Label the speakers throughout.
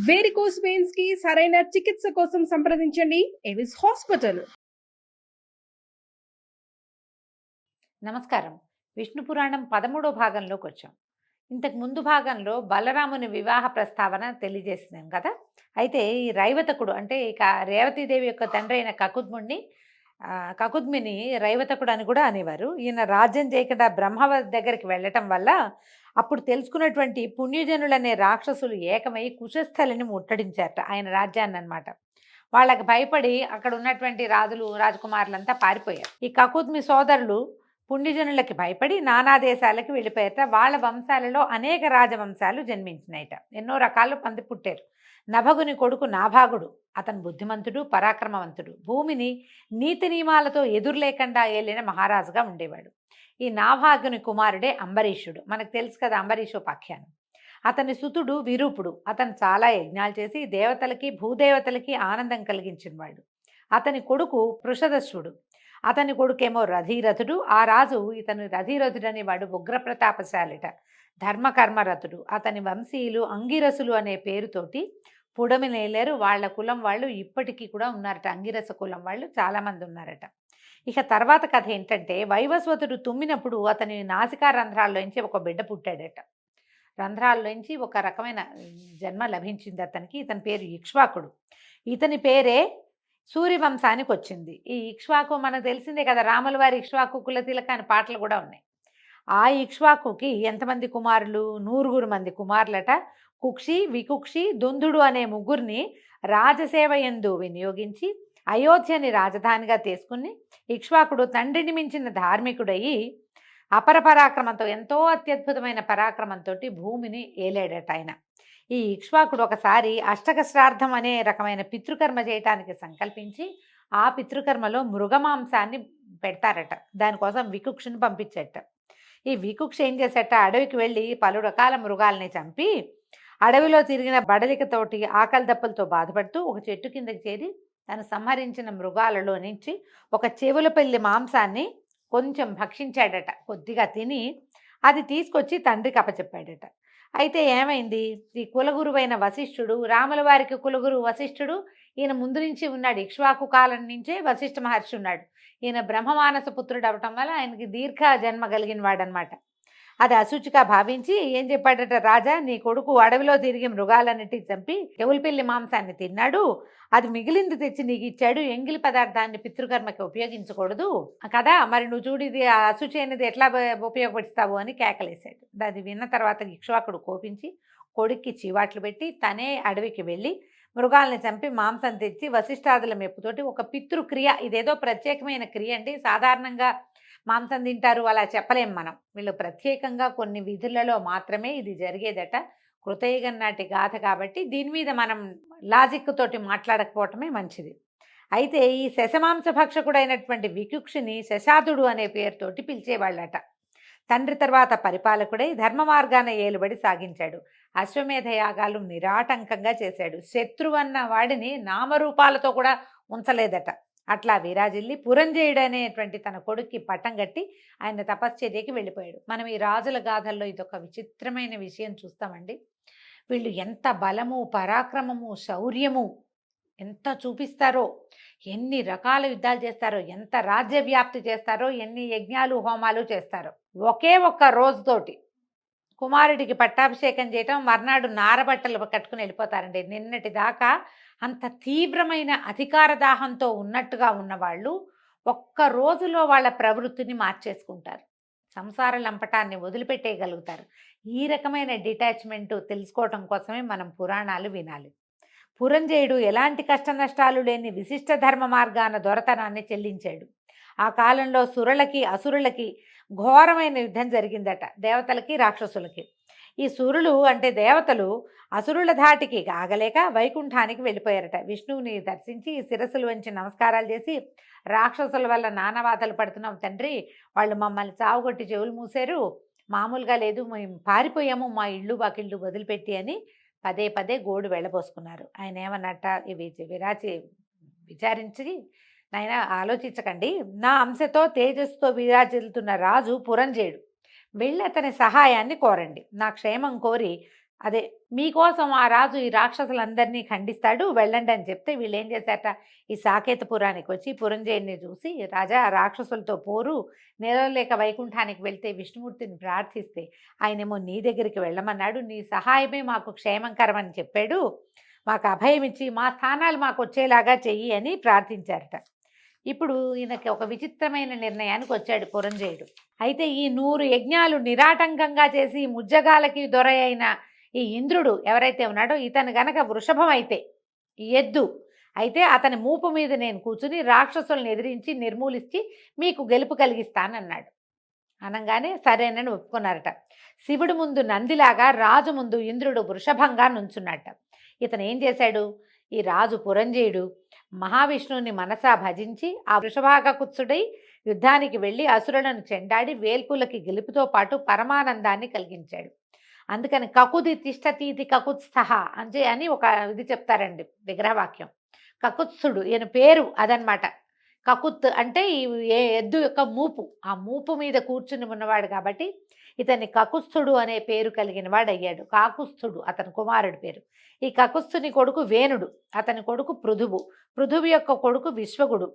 Speaker 1: Varicose veins కి సరైన చికిత్స కోసం సంప్రదించండి ఎవిస్ హాస్పిటల్.
Speaker 2: నమస్కారం. విష్ణు పురాణం 13వ భాగంలోకి వచ్చాం. ఇంతకు ముందు భాగంలో బలరాముని వివాహ ప్రస్తావన తెలియజేసినాం కదా. అయితే ఈ రైవతకుడు అంటే ఇక రేవతీదేవి యొక్క తండ్రి అయిన కకుద్మిని రైవతకుడు అని కూడా అనేవారు. ఈయన రాజ్యం చేయకుండా బ్రహ్మ దగ్గరికి వెళ్ళటం వల్ల అప్పుడు తెలుసుకున్నటువంటి పుణ్యజనులనే రాక్షసులు ఏకమై కుశస్థలిని ముట్టడించారట ఆయన రాజ్యాన్ని అనమాట. వాళ్ళకి భయపడి అక్కడ ఉన్నటువంటి రాజులు రాజకుమారులంతా పారిపోయారు. ఈ కకుద్మి సోదరులు పుణ్యజనులకి భయపడి నానా దేశాలకు వెళ్ళిపోయారట. వాళ్ళ వంశాలలో అనేక రాజవంశాలు జన్మించినాయట. ఎన్నో రకాలు పంది పుట్టారు. నభగుని కొడుకు నాభాగుడు. అతను బుద్ధిమంతుడు, పరాక్రమవంతుడు, భూమిని నీతి నియమాలతో ఎదురు లేకుండా ఏలిన మహారాజుగా ఉండేవాడు. ఈ నాభాగుని కుమారుడే అంబరీషుడు. మనకు తెలుసు కదా అంబరీషోపాఖ్యానం. అతని సుతుడు విరూపుడు. అతను చాలా యజ్ఞాలు చేసి దేవతలకి భూదేవతలకి ఆనందం కలిగించినవాడు. అతని కొడుకు పృషదస్సుడు. అతని కొడుకేమో రథీరథుడు. ఆ రాజు ఇతను రథీరథుడు అనేవాడు ఉగ్రప్రతాపశాలిట, ధర్మకర్మరథుడు. అతని వంశీయులు అంగిరసులు అనే పేరుతోటి పుడమి నేలేరు. వాళ్ళ కులం వాళ్ళు ఇప్పటికీ కూడా ఉన్నారట. అంగిరస కులం వాళ్ళు చాలామంది ఉన్నారట. ఇక తర్వాత కథ ఏంటంటే, వైవస్వతుడు తుమ్మినప్పుడు అతని నాసికా రంధ్రాల్లోంచి ఒక బిడ్డ పుట్టాడట. రంధ్రాల్లోంచి ఒక రకమైన జన్మ లభించింది అతనికి. ఇతని పేరు ఇక్ష్వాకుడు. ఇతని పేరే సూర్యవంశానికి వచ్చింది. ఈ ఇక్ష్వాకు మనకు తెలిసిందే కదా, రాముల వారి ఇక్ష్వాకు కులతిలక అని పాటలు కూడా ఉన్నాయి. ఆ ఇక్ష్వాకుకి ఎంతమంది కుమారులు? 100 మంది కుమారులట. కుక్షి, వికుక్షి, దుందుడు అనే ముగ్గురిని రాజసేవ యందు వినియోగించి అయోధ్యని రాజధానిగా తీసుకుని ఇక్ష్వాకుడు తండ్రిని మించిన ధార్మికుడయి అపర పరాక్రమంతో, ఎంతో అత్యద్భుతమైన పరాక్రమంతో భూమిని ఏలాడట ఆయన. ఈ ఇక్ష్వాకుడు ఒకసారి అష్టక శ్రాద్ధం అనే రకమైన పితృకర్మ చేయటానికి సంకల్పించి ఆ పితృకర్మలో మృగమాంసాన్ని పెడతారట. దానికోసం వికుక్షుని పంపించట. ఈ వికుక్ష ఏం చేసేట, అడవికి వెళ్ళి పలు రకాల మృగాల్ని చంపి అడవిలో తిరిగిన బడలికతోటి ఆకలి దప్పులతో బాధపడుతూ ఒక చెట్టు కిందకి చేరి తను సంహరించిన మృగాలలో నుంచి ఒక చెవులపల్లి మాంసాన్ని కొంచెం భక్షించాడట. కొద్దిగా తిని అది తీసుకొచ్చి తండ్రికి అప్పచెప్పాడట. అయితే ఏమైంది, ఈ కులగురువైన వశిష్ఠుడు, రాముల వారికి కులగురు వశిష్ఠుడు, ఈయన ముందు నుంచి ఉన్నాడు. ఇక్ష్వాకు కాలం నుంచే వశిష్ఠ మహర్షి ఉన్నాడు. ఈయన బ్రహ్మమానస పుత్రుడు అవటం వల్ల ఆయనకి దీర్ఘ జన్మ కలిగిన వాడనమాట. అది అశుచిగా భావించి ఏం చెప్పాడట, రాజా నీ కొడుకు అడవిలో తిరిగి మృగాలన్నిటి చంపి చెవులపిల్లి మాంసాన్ని తిన్నాడు, అది మిగిలింది తెచ్చి నీకు ఇచ్చాడు, ఎంగిలి పదార్థాన్ని పితృకర్మకి ఉపయోగించకూడదు కదా, మరి నువ్వు చూడు ఇది అశుచి అనేది ఎట్లా ఉపయోగపడుస్తావు అని కేకలేశాడు. అది విన్న తర్వాత ఇక్ష్వాకుడు కోపించి కొడుక్కి చీవాట్లు పెట్టి తనే అడవికి వెళ్ళి మృగాల్ని చంపి మాంసం తెచ్చి వశిష్ఠాదుల మెప్పుతోటి ఒక పితృక్రియ, ఇదేదో ప్రత్యేకమైన క్రియ అండి. సాధారణంగా మాంసం తింటారు అలా చెప్పలేం మనం. వీళ్ళు ప్రత్యేకంగా కొన్ని విధులలో మాత్రమే ఇది జరిగేదట. కృతయుగం నాటి గాథ కాబట్టి దీని మీద మనం లాజిక్ తోటి మాట్లాడకపోవటమే మంచిది. అయితే ఈ శశమాంస భక్షకుడైనటువంటి వికుక్షుని శశాదుడు అనే పేరుతోటి పిలిచేవాళ్ళట. తండ్రి తర్వాత పరిపాలకుడై ధర్మ మార్గాన ఏలుబడి సాగించాడు. అశ్వమేధ యాగాలు నిరాటంకంగా చేశాడు. శత్రువన్న వాడిని నామరూపాలతో కూడా ఉంచలేదట. అట్లా విరాజిల్లి పురంజయుడు అనేటువంటి తన కొడుక్కి పట్టం కట్టి ఆయన తపశ్చర్యకి వెళ్ళిపోయాడు. మనం ఈ రాజుల గాథల్లో ఇదొక విచిత్రమైన విషయం చూస్తామండి. వీళ్ళు ఎంత బలము, పరాక్రమము, శౌర్యము ఎంత చూపిస్తారో, ఎన్ని రకాల యుద్ధాలు చేస్తారో, ఎంత రాజ్య వ్యాప్తి చేస్తారో, ఎన్ని యజ్ఞాలు హోమాలు చేస్తారో. ఒకే ఒక్క రోజుతోటి కుమారుడికి పట్టాభిషేకం చేయటం, మర్నాడు నారబట్టలు కట్టుకుని వెళ్ళిపోతారండి. నిన్నటి దాకా అంత తీవ్రమైన అధికార దాహంతో ఉన్నట్టుగా ఉన్నవాళ్ళు ఒక్క రోజులో వాళ్ళ ప్రవృత్తిని మార్చేసుకుంటారు. సంసార లంపటాన్ని వదిలిపెట్టేయగలుగుతారు. ఈ రకమైన డిటాచ్మెంట్ తెలుసుకోవటం కోసమే మనం పురాణాలు వినాలి. పురంజయుడు ఎలాంటి కష్ట నష్టాలు లేని విశిష్ట ధర్మ మార్గాన దొరతనాన్ని చెల్లించాడు. ఆ కాలంలో సురులకి అసురులకి ఘోరమైన యుద్ధం జరిగిందట, దేవతలకి రాక్షసులకి. ఈ సురులు అంటే దేవతలు అసురుల ధాటికి ఆగలేక వైకుంఠానికి వెళ్ళిపోయారట. విష్ణువుని దర్శించి శిరస్సులు వంచి నమస్కారాలు చేసి, రాక్షసుల వల్ల నానాబాధలు పడుతున్నాం తండ్రి, వాళ్ళు మమ్మల్ని చావుగొట్టి చెవులు మూసారు, మామూలుగా లేదు, మేము పారిపోయాము మా ఇళ్ళు బాకిళ్ళు వదిలిపెట్టి అని పదే పదే గోడు వెళ్ళబోసుకున్నారు. ఆయన ఏమన్నట్ట, ఇవి విచారించి, నాయన ఆలోచించకండి, నా అంశతో తేజస్సుతో విరాజిల్లుతున్న రాజు పురంజయుడు, వెళ్ళి అతని సహాయాన్ని కోరండి. నా క్షేమం కోరి అదే మీకోసం ఆ రాజు ఈ రాక్షసులందరినీ ఖండిస్తాడు, వెళ్ళండి అని చెప్తే వీళ్ళు ఏం చేశారట, ఈ సాకేతపురానికి వచ్చి పురంజయుడిని చూసి, రాజా రాక్షసులతో పోరు, నిలవలేక వైకుంఠానికి వెళ్తే విష్ణుమూర్తిని ప్రార్థిస్తే ఆయనేమో నీ దగ్గరికి వెళ్ళమన్నాడు, నీ సహాయమే మాకు క్షేమంకరం అని చెప్పాడు, మాకు అభయం ఇచ్చి మా స్థానాలు మాకు వచ్చేలాగా చెయ్యి అని ప్రార్థించారట. ఇప్పుడు ఈయనకి ఒక విచిత్రమైన నిర్ణయానికి వచ్చాడు పురంజయుడు. అయితే ఈ 100 యజ్ఞాలు నిరాటంకంగా చేసి ముజ్జగాలకి దొర అయిన ఈ ఇంద్రుడు ఎవరైతే ఉన్నాడో ఇతను గనక వృషభం అయితే, ఈ ఎద్దు అయితే అతని మూపు మీద నేను కూర్చుని రాక్షసులను ఎదిరించి నిర్మూలించి మీకు గెలుపు కలిగిస్తానన్నాడు. అనగానే సరేనని ఒప్పుకున్నారట. శివుడు ముందు నందిలాగా, రాజు ముందు ఇంద్రుడు వృషభంగా నుంచున్నట్ట. ఇతను ఏం చేశాడు, ఈ రాజు పురంజయుడు మహావిష్ణువుని మనసా భజించి ఆ వృషభాగకుత్సుడై యుద్ధానికి వెళ్ళి అసురులను చెండాడి వేల్పులకి గెలుపుతో పాటు పరమానందాన్ని కలిగించాడు. అందుకని కకుది తిష్టతీతి కకుత్స్థ అని ఒక ఇది చెప్తారండి విగ్రహవాక్యం. కకుత్సుడు ఈయన పేరు అదనమాట. కకుత్ అంటే ఈ ఎద్దు యొక్క మూపు, ఆ మూపు మీద కూర్చుని ఉన్నవాడు కాబట్టి ఇతన్ని కకుస్థుడు అనే పేరు కలిగిన వాడు అయ్యాడు. కాకుస్థుడు అతని కుమారుడి పేరు. ఈ కకుస్థుని కొడుకు వేణుడు, అతని కొడుకు పృథువు, పృథువు యొక్క కొడుకు విశ్వగుడు,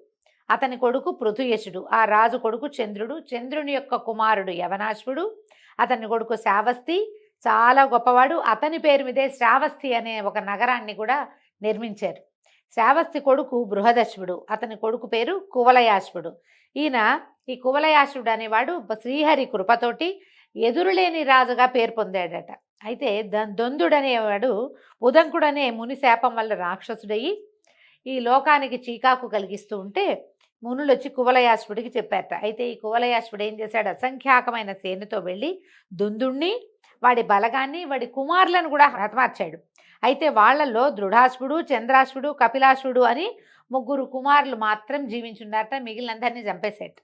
Speaker 2: అతని కొడుకు పృథుయశుడు, ఆ రాజు కొడుకు చంద్రుడు, చంద్రుని యొక్క కుమారుడు యవనాశ్వుడు, అతని కొడుకు శ్రావస్తి, చాలా గొప్పవాడు. అతని పేరు మీదే శ్రావస్తి అనే ఒక నగరాన్ని కూడా నిర్మించారు. శ్రావస్తి కొడుకు బృహదశ్వుడు, అతని కొడుకు పేరు కువలయాశ్వుడు. ఈ కువలయాశ్వుడు అనేవాడు శ్రీహరి కృపతోటి ఎదురులేని రాజుగా పేరు పొందాడట. అయితే దొందుడనేవాడు ఉదంకుడనే ముని శాపం వల్ల రాక్షసుడయ్యి ఈ లోకానికి చీకాకు కలిగిస్తూ ఉంటే మునులు వచ్చి కువలయాశ్వుడికి చెప్పారట. అయితే ఈ కువలయాశ్వుడు ఏం చేశాడు, అసంఖ్యాకమైన సేనతో వెళ్ళి దుందుణ్ణి, వాడి బలగాన్ని, వాడి కుమారులను కూడా హతమార్చాడు. అయితే వాళ్లలో దృఢాశ్వుడు, చంద్రాశ్వుడు, కపిలాశ్వుడు అని 3 కుమారులు మాత్రం జీవించున్నారట, మిగిలినందరినీ చంపేశాడు.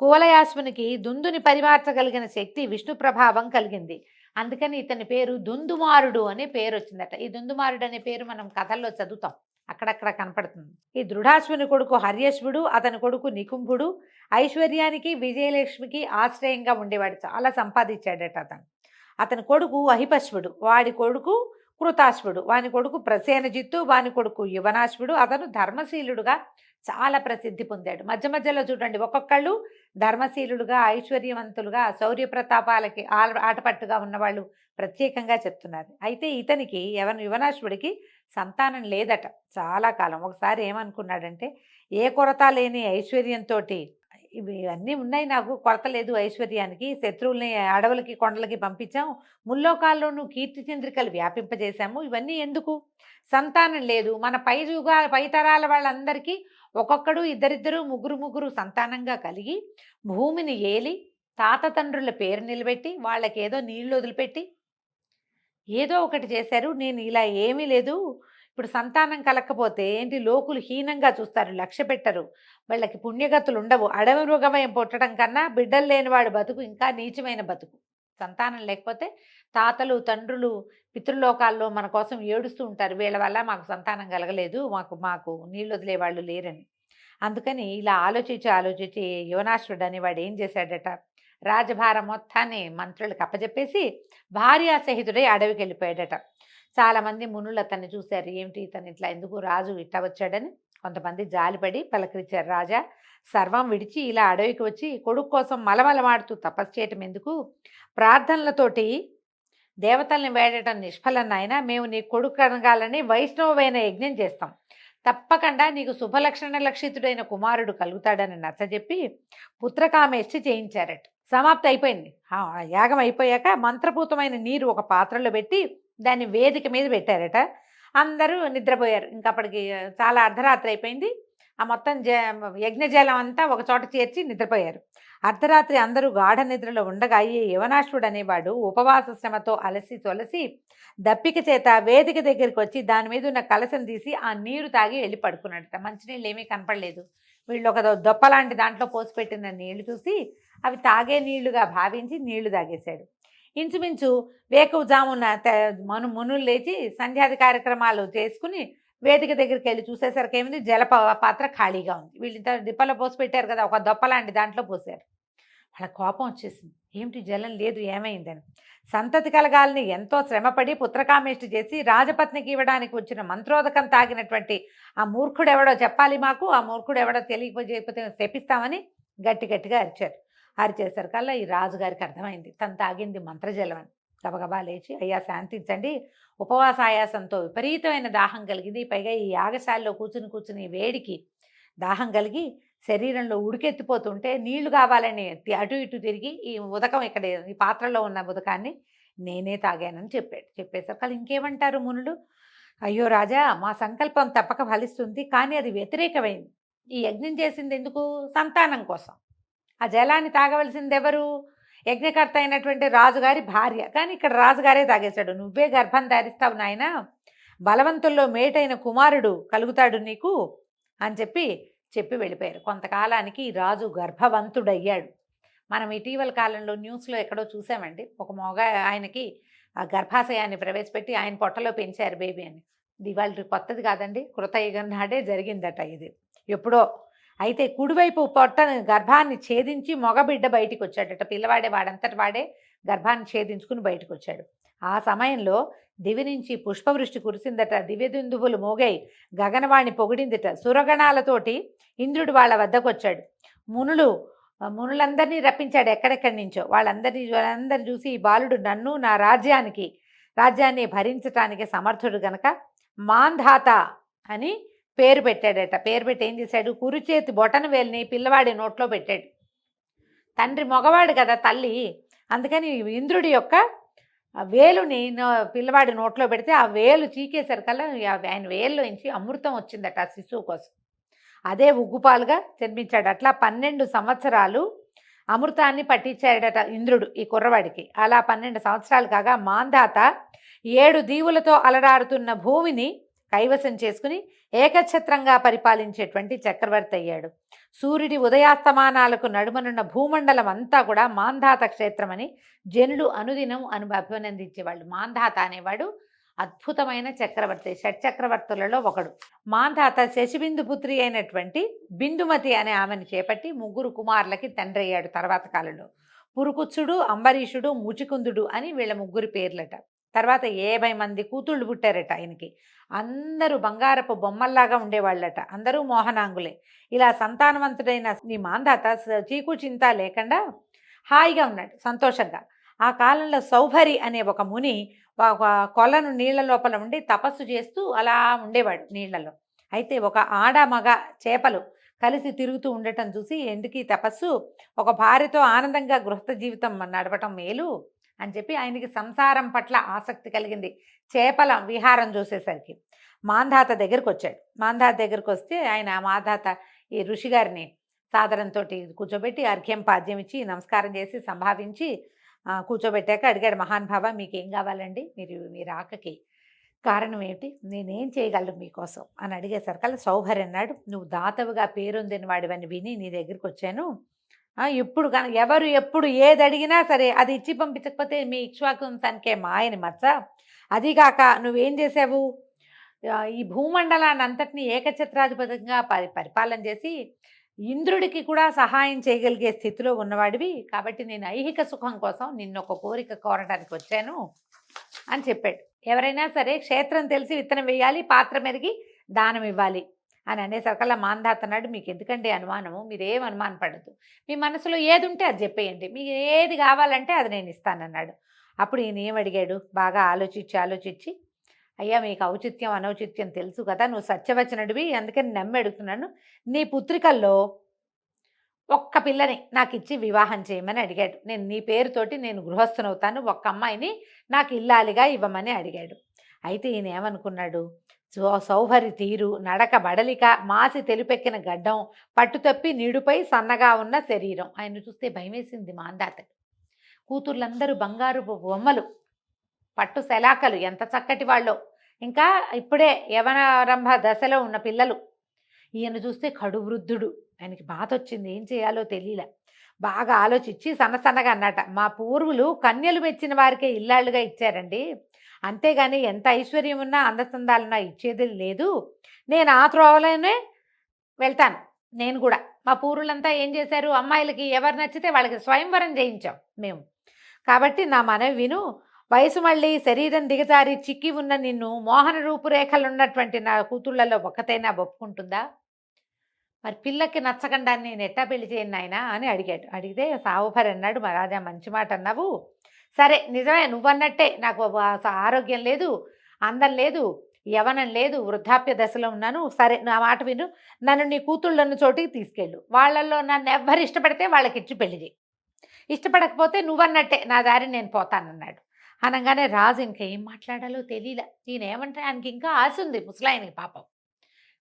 Speaker 2: కువలయాశ్వునికి దుందుని పరిమార్చగలిగిన శక్తి విష్ణు ప్రభావం కలిగింది. అందుకని ఇతని పేరు దుందుమారుడు అనే పేరు వచ్చిందట. ఈ దుందుమారుడు అనే పేరు మనం కథల్లో చదువుతాం, అక్కడక్కడ కనపడుతుంది. ఈ దృఢాశ్వుని కొడుకు హర్యశ్వుడు, అతని కొడుకు నికుంభుడు ఐశ్వర్యానికి విజయలక్ష్మికి ఆశ్రయంగా ఉండేవాడు, చాలా సంపాదించాడట అతను. అతని కొడుకు అహిపశ్వుడు, వాడి కొడుకు కృతాశ్వుడు, వాని కొడుకు ప్రసేనజిత్తు, వాని కొడుకు యువనాశ్వుడు. అతను ధర్మశీలుడుగా చాలా ప్రసిద్ధి పొందాడు. మధ్య మధ్యలో చూడండి ఒక్కొక్కళ్ళు ధర్మశీలుడుగా, ఐశ్వర్యవంతులుగా, శౌర్య ప్రతాపాలకి ఆటపట్టుగా ఉన్నవాళ్ళు ప్రత్యేకంగా చెప్తున్నారు. అయితే ఇతనికి యువనాశ్వుడికి సంతానం లేదట చాలా కాలం. ఒకసారి ఏమనుకున్నాడంటే, ఏ కొరత లేని ఐశ్వర్యంతో ఇవి అన్నీ ఉన్నాయి, నాకు కొరత లేదు ఐశ్వర్యానికి, శత్రువుల్ని అడవులకి కొండలకి పంపించాం, ముల్లోకాల్లోనూ కీర్తి చంద్రికలు వ్యాపింపజేశాము, ఇవన్నీ ఎందుకు, సంతానం లేదు, మన పై తరాల వాళ్ళందరికీ ఒక్కొక్కడు ఇద్దరిద్దరు ముగ్గురు సంతానంగా కలిగి భూమిని ఏలి తాత తండ్రుల పేరు నిలబెట్టి వాళ్ళకేదో నీళ్లు వదిలిపెట్టి ఏదో ఒకటి చేశారు. నేను ఇలా ఏమీ లేదు, ఇప్పుడు సంతానం కలక్కపోతే ఏంటి, లోకులు హీనంగా చూస్తారు, లక్ష్య పెట్టరు, వాళ్ళకి పుణ్యగతులు ఉండవు, అడవి మృగమయం పుట్టడం కన్నా బిడ్డలు లేనివాడు బతుకు ఇంకా నీచమైన బతుకు. సంతానం లేకపోతే తాతలు తండ్రులు పితృలోకాల్లో మన కోసం ఏడుస్తూ ఉంటారు, వీళ్ళ వల్ల మాకు సంతానం కలగలేదు, మాకు నీళ్ళు వదిలేవాళ్ళు లేరని. అందుకని ఇలా ఆలోచించి యువనాశ్వుడు అనేవాడు ఏం చేశాడట, రాజభారం మొత్తాన్ని మంత్రులకు అప్పచెప్పేసి భార్యాసహితుడై అడవికి వెళ్ళిపోయాడట. చాలామంది మునులు అతన్ని చూశారు, ఏమిటి ఇతను ఇట్లా ఎందుకు రాజు ఇట్లా వచ్చాడని. కొంతమంది జాలిపడి పలకరించారు, రాజా సర్వం విడిచి ఇలా అడవికి వచ్చి కొడుకు కోసం మలమలమాడుతూ తపస్సు చేయటం ఎందుకు, ప్రార్థనలతోటి దేవతల్ని వేడటం నిష్ఫలం నాయన, మేము నీ కొడుకు కనగాలని వైష్ణవమైన యజ్ఞం చేస్తాం, తప్పకుండా నీకు శుభలక్షణ లక్షితుడైన కుమారుడు కలుగుతాడని నచ్చజెప్పి పుత్రకామేష్టి చేయించారట. సమాప్తి అయిపోయింది. యాగం అయిపోయాక మంత్రపూతమైన నీరు ఒక పాత్రలో పెట్టి దాన్ని వేదిక మీద పెట్టారట. అందరూ నిద్రపోయారు. ఇంకప్పటికి చాలా అర్ధరాత్రి అయిపోయింది. ఆ మొత్తం యజ్ఞజలం అంతా ఒక చోట చేర్చి నిద్రపోయారు. అర్ధరాత్రి అందరూ గాఢ నిద్రలో ఉండగా ఈ యువనాశ్వుడు అనేవాడు ఉపవాస శ్రమతో అలసి తొలసి దప్పిక చేత వేదిక దగ్గరికి వచ్చి దాని మీద ఉన్న కలశం తీసి ఆ నీరు తాగి వెళ్ళి పడుకున్నాడట. మంచినీళ్ళు ఏమీ కనపడలేదు. వీళ్ళు ఒక దొప్పలాంటి దాంట్లో పోసి పెట్టిన నీళ్లు చూసి అవి తాగే నీళ్లుగా భావించి నీళ్లు తాగేశాడు. ఇంచుమించు వేకువజామున మునులు లేచి సంధ్యాది కార్యక్రమాలు చేసుకుని వేదిక దగ్గరికి వెళ్ళి చూసేసరికి ఏమింది, జల పాత్ర ఖాళీగా ఉంది. వీళ్ళింత డిప్పలో పోసి పెట్టారు కదా, ఒక దొప్పలాంటి దాంట్లో పోసారు. అలా కోపం వచ్చేసింది. ఏమిటి జలం లేదు ఏమైందని. సంతతి కలగాలని ఎంతో శ్రమపడి పుత్రకామేష్టి చేసి రాజపత్నికి ఇవ్వడానికి వచ్చిన మంత్రోదకం తాగినటువంటి ఆ మూర్ఖుడెవడో చెప్పాలి మాకు, ఆ మూర్ఖుడెవడో తెలియకపోతే శపిస్తామని గట్టి గట్టిగా అరిచారు. అరిచేసరికల్లా ఈ రాజుగారికి అర్థమైంది తను తాగింది మంత్రజలం అని. గబగబా లేచి అయ్యా శాంతించండి, ఉపవాస ఆయాసంతో విపరీతమైన దాహం కలిగింది, పైగా ఈ యాగశాలలో కూర్చుని వేడికి దాహం కలిగి శరీరంలో ఉడికెత్తిపోతుంటే నీళ్లు కావాలని అటు ఇటు తిరిగి ఈ ఉదకం ఇక్కడ ఈ పాత్రలో ఉన్న ఉదకాన్ని నేనే తాగానని చెప్పాడు. చెప్పేసరికి ఇంకేమంటారు మునులు, అయ్యో రాజా మా సంకల్పం తప్పక ఫలిస్తుంది, కానీ అది వ్యతిరేకమైంది. ఈ యజ్ఞం చేసింది ఎందుకు? సంతానం కోసం. ఆ జలాన్ని తాగవలసింది ఎవరు? యజ్ఞకర్త అయినటువంటి రాజుగారి భార్య. కానీ ఇక్కడ రాజుగారే తాగేశాడు. నువ్వే గర్భం ధరిస్తావు నాయన, బలవంతుల్లో మేటైన కుమారుడు కలుగుతాడు నీకు అని చెప్పి వెళ్ళిపోయారు. కొంతకాలానికి ఈ రాజు గర్భవంతుడయ్యాడు. మనం ఇటీవల కాలంలో న్యూస్లో ఎక్కడో చూసామండి, ఒక మగ ఆయనకి ఆ గర్భాశయాన్ని ప్రవేశపెట్టి ఆయన పొట్టలో పెంచారు బేబీ అని. ఇది వాళ్ళు కొత్తది కాదండి, కృతయుగం నాడే జరిగిందట ఇది ఎప్పుడో. అయితే కుడివైపు గర్భాన్ని ఛేదించి మగబిడ్డ బయటికి వచ్చాడట. పిల్లవాడే వాడంతటి వాడే గర్భాన్ని ఛేదించుకుని బయటకు వచ్చాడు. ఆ సమయంలో దివి నుంచి పుష్పవృష్టి కురిసిందట, దివ్యదుందువులు మోగాయి, గగనవాణి పొగిడిందిట. సురగణాలతోటి ఇంద్రుడు వాళ్ళ వద్దకు వచ్చాడు. మునులందరినీ రప్పించాడు ఎక్కడెక్కడి నుంచో. వాళ్ళందరినీ చూసి ఈ బాలుడు నన్ను నా రాజ్యాన్ని భరించటానికి సమర్థుడు గనక మాంధాత అని పేరు పెట్టాడట. పేరు పెట్టి ఏం చేశాడు, కురిచేతి బొటన వేలిని పిల్లవాడి నోట్లో పెట్టాడు. తండ్రి మగవాడు కదా తల్లి, అందుకని ఇంద్రుడి యొక్క వేలుని పిల్లవాడి నోట్లో పెడితే ఆ వేలు చీకేసరికల్లా ఆయన వేలులోంచి అమృతం వచ్చిందట ఆ శిశువు కోసం. అదే ఉగ్గుపాలుగా జన్మించాడు. అట్లా 12 సంవత్సరాలు అమృతాన్ని పట్టించాడట ఇంద్రుడు ఈ కుర్రవాడికి. అలా 12 సంవత్సరాలు కాగా మాంధాత 7 దీవులతో అలరారుతున్న భూమిని కైవసం చేసుకుని ఏకఛత్రంగా పరిపాలించేటువంటి చక్రవర్తి అయ్యాడు. సూర్యుడి ఉదయాస్తమానాలకు నడుమనున్న భూమండలం అంతా కూడా మాంధాత క్షేత్రమని జనులు అనుదినం అభినందించేవాళ్ళు. మాంధాత అనేవాడు అద్భుతమైన చక్రవర్తి, షట్చక్రవర్తులలో ఒకడు. మాంధాత శశిబిందు పుత్రి అయినటువంటి బిందుమతి అనే ఆమెను చేపట్టి 3 కుమారులకి తండ్రి అయ్యాడు. తర్వాత కాలంలో పురుకుత్సుడు, అంబరీషుడు, ముచికుందుడు అని వీళ్ళ 3 పేర్లట. తర్వాత 50 మంది కూతుళ్ళు పుట్టారట ఆయనకి. అందరూ బంగారపు బొమ్మల్లాగా ఉండేవాళ్ళట, అందరూ మోహనాంగులే. ఇలా సంతానవంతుడైన ఈ మాంధాత చీకు చింత లేకుండా హాయిగా ఉన్నాడు, సంతోషంగా. ఆ కాలంలో సౌభరి అనే ఒక ముని ఒక కొలను నీళ్ల లోపల ఉండి తపస్సు చేస్తూ అలా ఉండేవాడు నీళ్లలో. అయితే ఒక ఆడ మగ చేపలు కలిసి తిరుగుతూ ఉండటం చూసి ఎందుకు తపస్సు, ఒక భార్యతో ఆనందంగా గృహస్థ జీవితం నడపటం మేలు అని చెప్పి ఆయనకి సంసారం పట్ల ఆసక్తి కలిగింది. చేపల విహారం చూసేసరికి మాంధాత దగ్గరికి వచ్చాడు. మాంధాత దగ్గరికి వస్తే ఆయన మాంధాత ఈ ఋషిగారిని సాదరంతో కూర్చోబెట్టి అర్ఘ్యం పాద్యం ఇచ్చి నమస్కారం చేసి సంభావించి కూర్చోబెట్టాక అడిగాడు, మహానుభావ మీకేం కావాలండి, మీ రాకకి కారణం ఏమిటి, నేనేం చేయగలను మీకోసం అని అడిగేసరికల్లా సౌభరి అన్నాడు, నువ్వు దాతవుగా పేరొందిన వాడివని విని నీ దగ్గరికి వచ్చాను. ఇప్పుడు కానీ ఎవరు ఎప్పుడు ఏది అడిగినా సరే అది ఇచ్చి పంపించకపోతే మీ ఇక్ష్వాకు వంశానికే మాయని మచ్చ. అదిగాక నువ్వేం చేసావు, ఈ భూమండలాన్ని అంతటినీ ఏకఛత్రాధిపతంగా పరిపాలన చేసి ఇంద్రుడికి కూడా సహాయం చేయగలిగే స్థితిలో ఉన్నవాడివి, కాబట్టి నేను ఐహిక సుఖం కోసం నిన్నొక కోరిక కోరడానికి వచ్చాను అని చెప్పాడు. ఎవరైనా సరే క్షేత్రం తెలిసి విత్తనం వేయాలి, పాత్ర మెరిగి దానం ఇవ్వాలి అని అనేసరికల్లా మాంధాత అన్నాడు, మీకు ఎందుకంటే అనుమానము, మీరేం అనుమానం పడద్దు, మీ మనసులో ఏది ఉంటే అది చెప్పేయండి, మీకు ఏది కావాలంటే అది నేను ఇస్తానన్నాడు. అప్పుడు ఈయన ఏమడిగాడు, బాగా ఆలోచించి అయ్యా మీకు ఔచిత్యం అనౌచిత్యం తెలుసు కదా, నువ్వు సత్యవచనుడివి, అందుకని నమ్మి అడుగుతున్నాను, నీ పుత్రికల్లో ఒక్క పిల్లని నాకు ఇచ్చి వివాహం చేయమని అడిగాడు. నేను నీ పేరుతోటి నేను గృహస్థనవుతాను, ఒక్క అమ్మాయిని నాకు ఇల్లాలిగా ఇవ్వమని అడిగాడు. అయితే ఈయన ఏమనుకున్నాడు, సౌభరి తీరు, నడక బడలిక, మాసి తెలుపెక్కిన గడ్డం, పట్టుతప్పి నీడుపై సన్నగా ఉన్న శరీరం, ఆయన చూస్తే భయమేసింది మాంధాతకి. కూతుర్లందరూ బంగారు బొమ్మలు, పట్టు శలాకలు, ఎంత చక్కటి వాళ్ళో, ఇంకా ఇప్పుడే యవనారంభ దశలో ఉన్న పిల్లలు. ఈయన చూస్తే కడు వృద్ధుడు, ఆయనకి బాధ వచ్చింది, ఏం చేయాలో తెలియలే. బాగా ఆలోచించి సన్నసన్నగా అన్నట, మా పూర్వులు కన్యలు మెచ్చిన వారికే ఇల్లాళ్ళుగా ఇచ్చారండి, అంతేగాని ఎంత ఐశ్వర్యం ఉన్నా అందచందాలున్నా ఇచ్చేది లేదు, నేను ఆ త్రోవలోనే వెళ్తాను నేను కూడా మా పూర్వులంతా ఏం చేశారు, అమ్మాయిలకి ఎవరు నచ్చితే వాళ్ళకి స్వయంవరం చేయించాం మేము. కాబట్టి నా మనవి విను, వయసు మళ్ళీ శరీరం దిగజారి చిక్కి ఉన్న నిన్ను మోహన రూపురేఖలున్నటువంటి నా కూతుళ్లలో ఒక్కతైనా ఒప్పుకుంటుందా? మరి పిల్లకి నచ్చకుండా నేను ఎట్టా పెళ్లి చేయను నాయనా అని అడిగాడు. అడిగితే సావుభరి అన్నాడు, మా రాజా మంచి మాట అన్నావు. సరే నిజమే నువ్వన్నట్టే, నాకు ఆరోగ్యం లేదు, అందం లేదు, యవ్వనం లేదు, వృద్ధాప్య దశలో ఉన్నాను. సరే నా మాట విను, నన్ను నీ కూతుళ్ళన్న చోటికి తీసుకెళ్ళు. వాళ్ళల్లో నన్ను ఎవ్వరు ఇష్టపడితే వాళ్ళకిచ్చి పెళ్లి చేయి. ఇష్టపడకపోతే నువ్వన్నట్టే నా దారి నేను పోతానన్నాడు. అనగానే రాజు ఇంకా ఏం మాట్లాడాలో తెలియలే. ఈయనేమంటే ఆయనకి ఇంకా ఆశ ఉంది ముసలాయనకి పాపం.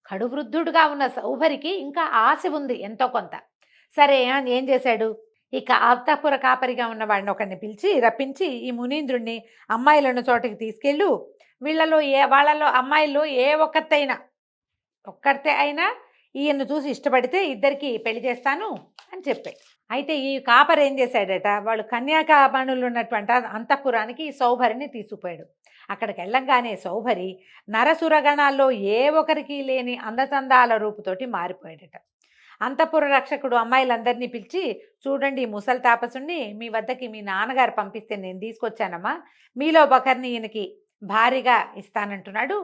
Speaker 2: కడువృద్ధుడుగా ఉన్న సౌభరికి ఇంకా ఆశ ఉంది ఎంతో కొంత. సరే ఏం చేశాడు, ఇక అంతఃపుర కాపరిగా ఉన్న వాడిని ఒకడిని పిలిచి రప్పించి, ఈ మునీంద్రుణ్ణి అమ్మాయిలున్న చోటకి తీసుకెళ్ళు, వాళ్ళలో అమ్మాయిల్లో ఏ ఒక్కరితే అయినా ఈయన్ను చూసి ఇష్టపడితే ఇద్దరికి పెళ్లి చేస్తాను అని చెప్పాడు. అయితే ఈ కాపరి ఏం చేశాడట, వాళ్ళు కన్యాకామణులు ఉన్నటువంటి అంతఃపురానికి ఈ సౌభరిని తీసుకుపోయాడు. అక్కడికి వెళ్ళంగానే సౌభరి నరసురగణాల్లో ఏ ఒక్కరికి లేని అందచందాల రూపుతోటి మారిపోయాడట. అంతఃపుర రక్షకుడు అమ్మాయిలందరినీ పిలిచి, చూడండి ఈ ముసలి తాపసుని మీ వద్దకి మీ నాన్నగారు పంపిస్తే నేను తీసుకొచ్చానమ్మా, మీలో ఒకరిని ఈయనకి భారీగా ఇస్తానంటున్నాడు,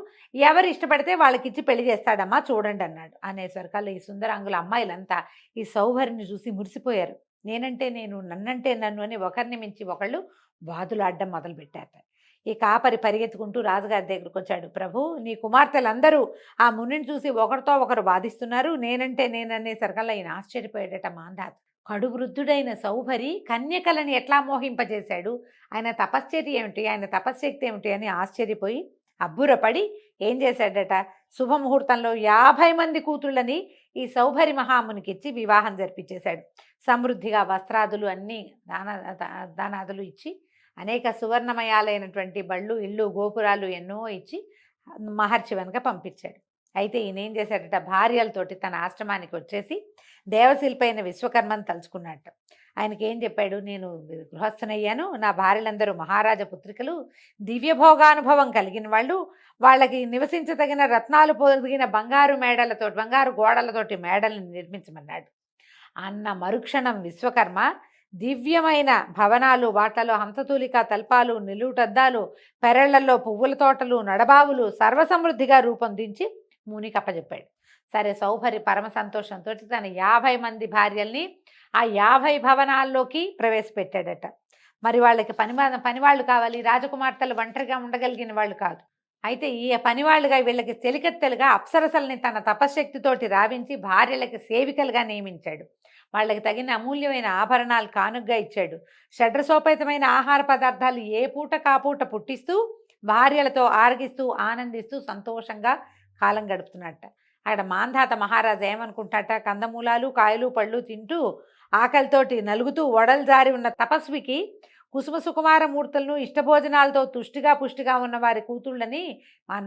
Speaker 2: ఎవరు ఇష్టపడితే వాళ్ళకిచ్చి పెళ్లి చేస్తాడమ్మా చూడండి అన్నాడు. అనేసరికల్లా ఈ సుందరాంగుల అమ్మాయిలంతా ఈ సౌభరిని చూసి మురిసిపోయారు. నేనంటే నేను, నన్నంటే నన్ను అని ఒకరిని మించి ఒకళ్ళు వాదులాడడం మొదలుపెట్టారు. ఈ కాపరి పరిగెత్తుకుంటూ రాజుగారి దగ్గరకు వచ్చాడు. ప్రభు, నీ కుమార్తెలందరూ ఆ మునిని చూసి ఒకరితో ఒకరు వాదిస్తున్నారు, నేనంటే నేననేసరికల్లా ఈయన ఆశ్చర్యపోయాడట. మాంధాత కడువృద్ధుడైన సౌభరి కన్యకలని ఎట్లా మోహింపజేశాడు, ఆయన తపశ్చర్య ఏమిటి, ఆయన తపశ్శక్తి ఏమిటి అని ఆశ్చర్యపోయి అబ్బురపడి ఏం చేశాడట, శుభముహూర్తంలో 50 మంది కూతుళ్ళని ఈ సౌభరి మహామునికి ఇచ్చి వివాహం జరిపించేశాడు. సమృద్ధిగా వస్త్రాదులు అన్నీ దానాదులు ఇచ్చి అనేక సువర్ణమయాలైనటువంటి బళ్ళు, ఇళ్ళు, గోపురాలు ఎన్నో ఇచ్చి మహర్షి వెనుక పంపించాడు. అయితే ఈయన ఏం చేశాడట, భార్యలతోటి తన ఆశ్రమానికి వచ్చేసి దేవశిల్పైన విశ్వకర్మను తలుచుకున్నట్టు. ఆయనకి ఏం చెప్పాడు, నేను గృహస్థనయ్యాను, నా భార్యలందరూ మహారాజ పుత్రికలు, దివ్యభోగానుభవం కలిగిన వాళ్ళు, వాళ్ళకి నివసించదగిన రత్నాలు పొదిగిన బంగారు గోడలతోటి మేడలను నిర్మించమన్నాడు. అన్న మరుక్షణం విశ్వకర్మ దివ్యమైన భవనాలు, వాటలో హంసతూలిక తల్పాలు, నిలువుటద్దాలు, పెరళ్లలో పువ్వుల తోటలు, నడబావులు సర్వసమృద్ధిగా రూపొందించి మునికి అప్పచెప్పాడు. సరే సౌభరి పరమ సంతోషంతో తన 50 మంది భార్యల్ని ఆ 50 భవనాల్లోకి ప్రవేశపెట్టాడట. మరి వాళ్ళకి పనివాళ్ళు కావాలి, రాజకుమార్తెలు ఒంటరిగా ఉండగలిగిన వాళ్ళు కాదు. అయితే ఈ పనివాళ్ళుగా వీళ్ళకి చెలికెత్తెలుగా అప్సరసల్ని తన తపశ్శక్తితోటి రావించి భార్యలకి సేవికలుగా నియమించాడు. వాళ్ళకి తగిన అమూల్యమైన ఆభరణాలు కానుగ్గా ఇచ్చాడు. షడ్రసోపేతమైన ఆహార పదార్థాలు ఏ పూట కాపూట పుట్టిస్తూ భార్యలతో ఆరగిస్తూ ఆనందిస్తూ సంతోషంగా కాలం గడుపుతున్నట్ట. అక్కడ మాంధాత మహారాజు ఏమనుకుంటాట, కందమూలాలు కాయలు పళ్ళు తింటూ ఆకలితోటి నలుగుతూ ఒడలు జారి ఉన్న తపస్వికి కుసుమ సుకుమార మూర్తులను ఇష్టభోజనాలతో పుష్టిగా ఉన్న వారి కూతుళ్ళని,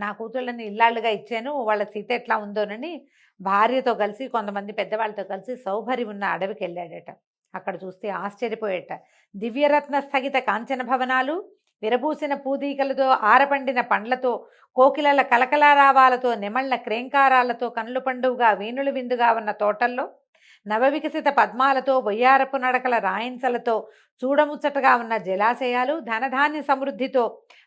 Speaker 2: నా కూతుళ్ళని ఇల్లాళ్ళుగా ఇచ్చాను, వాళ్ళ స్థితి ఎట్లా ఉందోనని భార్యతో కలిసి కొంతమంది పెద్దవాళ్ళతో కలిసి సౌభరి ఉన్న అడవికి వెళ్ళాడట. అక్కడ చూస్తే ఆశ్చర్యపోయేట. దివ్యరత్న స్థగిత కాంచన భవనాలు, విరబూసిన పూదీకలతో, ఆరపండిన పండ్లతో, కోకిలల కలకలారావాలతో, నెమళ్ల క్రేంకారాలతో, కనుల పండువుగా వీణులు విందుగా ఉన్న తోటల్లో, నవవికసిత పద్మాలతో, బొయ్యారపు నడకల రాయించలతో, చూడముచ్చటగా ఉన్న జలాశయాలు, ధనధాన్య సమృద్ధితో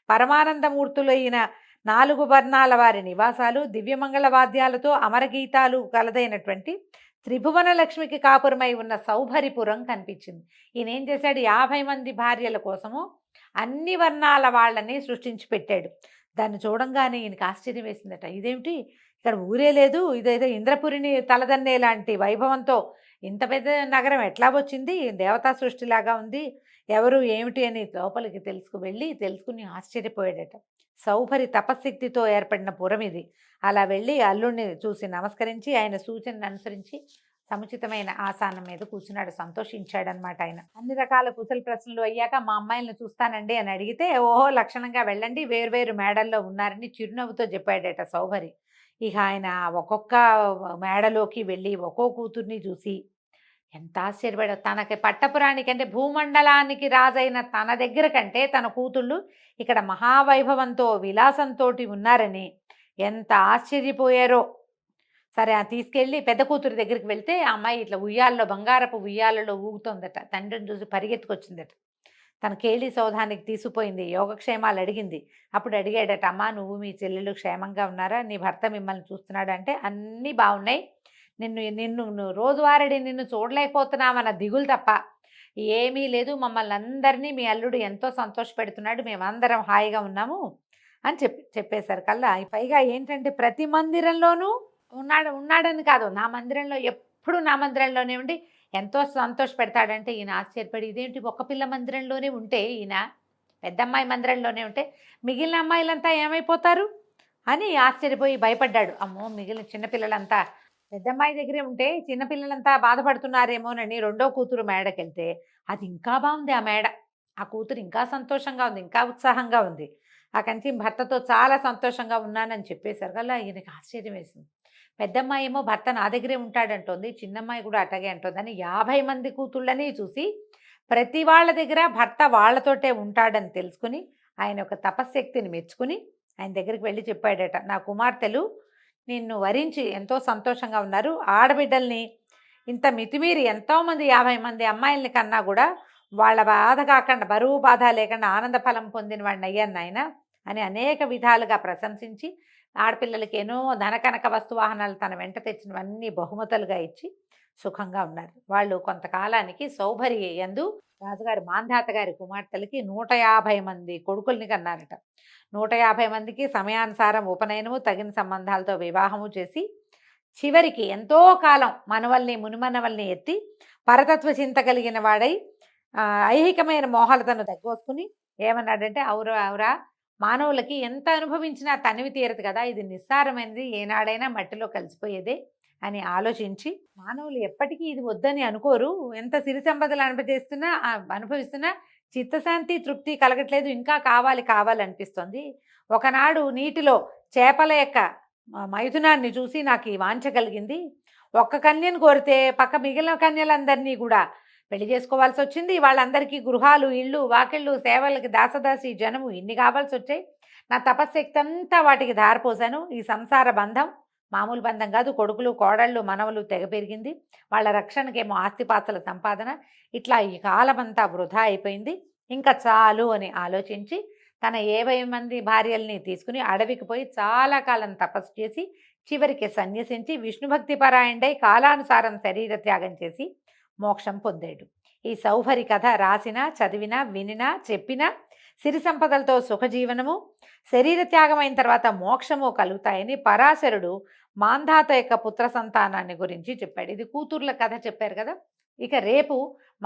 Speaker 2: పరమానందమూర్తులైన 4 వర్ణాల వారి నివాసాలు, దివ్యమంగళ వాద్యాలతో అమరగీతాలు కలదైనటువంటి త్రిభువన లక్ష్మికి కాపురమై ఉన్న సౌభరిపురం కనిపించింది. ఈయన ఏం చేశాడు, 50 మంది భార్యల కోసము అన్ని వర్ణాల వాళ్ళని సృష్టించి పెట్టాడు. దాన్ని చూడంగానే ఈయనకి ఆశ్చర్యం వేసిందట. ఇదేమిటి, ఇక్కడ ఊరే లేదు, ఇదేదో ఇంద్రపురిని తలదన్నే లాంటి వైభవంతో ఇంత పెద్ద నగరం ఎట్లా వచ్చింది, దేవతా సృష్టిలాగా ఉంది, ఎవరు ఏమిటి అని లోపలికి తెలుసుకుని ఆశ్చర్యపోయాడట. సౌభరి తపశక్తితో ఏర్పడిన పురం ఇది. అలా వెళ్ళి అల్లుడిని చూసి నమస్కరించి ఆయన సూచనను అనుసరించి సముచితమైన ఆసనం మీద కూర్చున్నాడు. సంతోషించాడనమాట ఆయన. అన్ని రకాల కుశల ప్రశ్నలు అయ్యాక మా అమ్మాయిలను చూస్తానండి అని అడిగితే, ఓహో లక్షణంగా వెళ్ళండి, వేరువేరు మేడల్లో ఉన్నారని చిరునవ్వుతో చెప్పాడట సౌభరి. ఇక ఆయన ఒక్కొక్క మేడలోకి వెళ్ళి ఒక్కో కూతుర్ని చూసి ఎంత ఆశ్చర్యపడాడు. తనకి పట్టపురానికంటే భూమండలానికి రాజైన తన దగ్గర కంటే తన కూతుళ్ళు ఇక్కడ మహావైభవంతో విలాసంతో ఉన్నారని ఎంత ఆశ్చర్యపోయారో. సరే తీసుకెళ్ళి పెద్ద కూతురు దగ్గరికి వెళ్తే ఆ అమ్మాయి ఇట్లా ఉయ్యాలలో బంగారపు ఉయ్యాలలో ఊగుతోందట. తండ్రిని చూసి పరిగెత్తుకొచ్చిందట. తన కేళి సౌధానికి తీసుకుపోయింది. యోగక్షేమాలు అడిగింది. అప్పుడు అడిగాడట, అమ్మా నువ్వు మీ చెల్లెలు క్షేమంగా ఉన్నారా? నీ భర్త మిమ్మల్ని చూస్తున్నాడు అంటే అన్నీ బాగున్నాయి. నిన్ను నిన్ను నువ్వు రోజువారీ నిన్ను చూడలేకపోతున్నామన్న దిగులు తప్ప ఏమీ లేదు. మమ్మల్ని అందరినీ మీ అల్లుడు ఎంతో సంతోషపెడుతున్నాడు. మేమందరం హాయిగా ఉన్నాము అని చెప్పేశారు కల్లా. పైగా ఏంటంటే ప్రతి మందిరంలోనూ ఉన్నాడని కాదు, నా మందిరంలో ఎప్పుడు నా మందిరంలోనే ఉండి ఎంతో సంతోషపెడతాడంటే ఈయన ఆశ్చర్యపడి, ఇదేంటి ఒక పిల్ల మందిరంలోనే ఉంటే ఈయన పెద్దమ్మాయి మందిరంలోనే ఉంటే మిగిలిన అమ్మాయిలంతా ఏమైపోతారు అని ఆశ్చర్యపోయి భయపడ్డాడు. అమ్మో మిగిలిన చిన్నపిల్లలంతా పెద్దమ్మాయి దగ్గరే ఉంటే చిన్నపిల్లలంతా బాధపడుతున్నారేమోనని రెండో కూతురు మేడకెళ్తే అది ఇంకా బాగుంది. ఆ మేడ, ఆ కూతురు ఇంకా సంతోషంగా ఉంది, ఇంకా ఉత్సాహంగా ఉంది. ఆ కంచి భర్తతో చాలా సంతోషంగా ఉన్నానని చెప్పేశారు కదా, ఈయనకి ఆశ్చర్యం వేసింది. పెద్దమ్మాయి ఏమో భర్త నా దగ్గరే ఉంటాడంటోంది, చిన్నమ్మాయి కూడా అటగే అంటోందని 50 మంది కూతుళ్ళని చూసి ప్రతి వాళ్ళ దగ్గర భర్త వాళ్ళతోటే ఉంటాడని తెలుసుకుని ఆయన ఒక తపశ్శక్తిని మెచ్చుకుని ఆయన దగ్గరికి వెళ్ళి చెప్పాడట, నా కుమార్తెలు నిన్ను వరించి ఎంతో సంతోషంగా ఉన్నారు. ఆడబిడ్డల్ని ఇంత మితిమీరి ఎంతోమంది 50 మంది అమ్మాయిల్ని కన్నా కూడా వాళ్ళ బాధ కాకుండా, బరువు బాధ లేకుండా ఆనంద ఫలం పొందిన వాడిని అయ్యాను నాయన అని అనేక విధాలుగా ప్రశంసించి ఆడపిల్లలకి ఎన్నో ధనకనక వస్తువాహనాలు తన వెంట తెచ్చినవన్నీ బహుమతులుగా ఇచ్చి సుఖంగా ఉన్నారు. వాళ్ళు కొంతకాలానికి సౌభరి యందు రాజుగారి మాంధాత గారి కుమార్తెలకి 150 మంది కొడుకుల్ని కన్నారట. 150 మందికి సమయానుసారం ఉపనయనము, తగిన సంబంధాలతో వివాహము చేసి చివరికి ఎంతో కాలం మనవల్ని మునిమనవల్ని ఎత్తి పరతత్వ చింత కలిగిన వాడై ఐహికమైన మోహాలతను తగ్గోసుకుని ఏమన్నాడంటే, అవురా మానవులకి ఎంత అనుభవించినా తనివి తీరదు కదా, ఇది నిస్సారమైనది, ఏనాడైనా మట్టిలో కలిసిపోయేదే అని ఆలోచించి మానవులు ఎప్పటికీ ఇది వద్దని అనుకోరు. ఎంత సిరి సంపదలు అనుభవిస్తున్నా చిత్తశాంతి తృప్తి కలగట్లేదు, ఇంకా కావాలనిపిస్తుంది. ఒకనాడు నీటిలో చేపల యొక్క మైథునాన్ని చూసి నాకు ఈ వాంఛ కలిగింది. ఒక్క కన్యను కోరితే పక్క మిగిలిన కన్యలందరినీ కూడా పెళ్లి చేసుకోవాల్సి వచ్చింది. వాళ్ళందరికీ గృహాలు, ఇళ్ళు, వాకిళ్ళు, సేవలకి దాసదాసి జనము ఇన్ని కావాల్సి వచ్చాయి. నా తపశ్శక్తి అంతా వాటికి ధారపోసాను. ఈ సంసార బంధం మామూలు బంధం కాదు. కొడుకులు, కోడళ్ళు, మనవలు తెగ పెరిగింది. వాళ్ళ రక్షణకేమో ఆస్తిపాస్తుల సంపాదన. ఇట్లా ఈ కాలమంతా వృధా అయిపోయింది. ఇంకా చాలు అని ఆలోచించి తన 50 మంది భార్యల్ని తీసుకుని అడవికి పోయి చాలా కాలం తపస్సు చేసి చివరికి సన్యసించి విష్ణుభక్తి పరాయణుడై కాలానుసారం శరీర త్యాగం చేసి మోక్షం పొందాడు. ఈ సౌభరి కథ రాసినా, చదివినా, వినినా, చెప్పినా సిరి సంపదలతో సుఖజీవనము, శరీర త్యాగమైన తర్వాత మోక్షము కలుగుతాయని పరాశరుడు మాంధాత యొక్క పుత్ర సంతానాన్ని గురించి చెప్పాడు. ఇది కూతుర్ల కథ చెప్పారు కదా. ఇక రేపు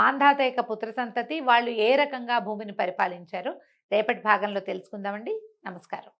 Speaker 2: మాంధాత యొక్క పుత్ర సంతతి వాళ్ళు ఏ రకంగా భూమిని పరిపాలించారో రేపటి భాగంలో తెలుసుకుందామండి. నమస్కారం.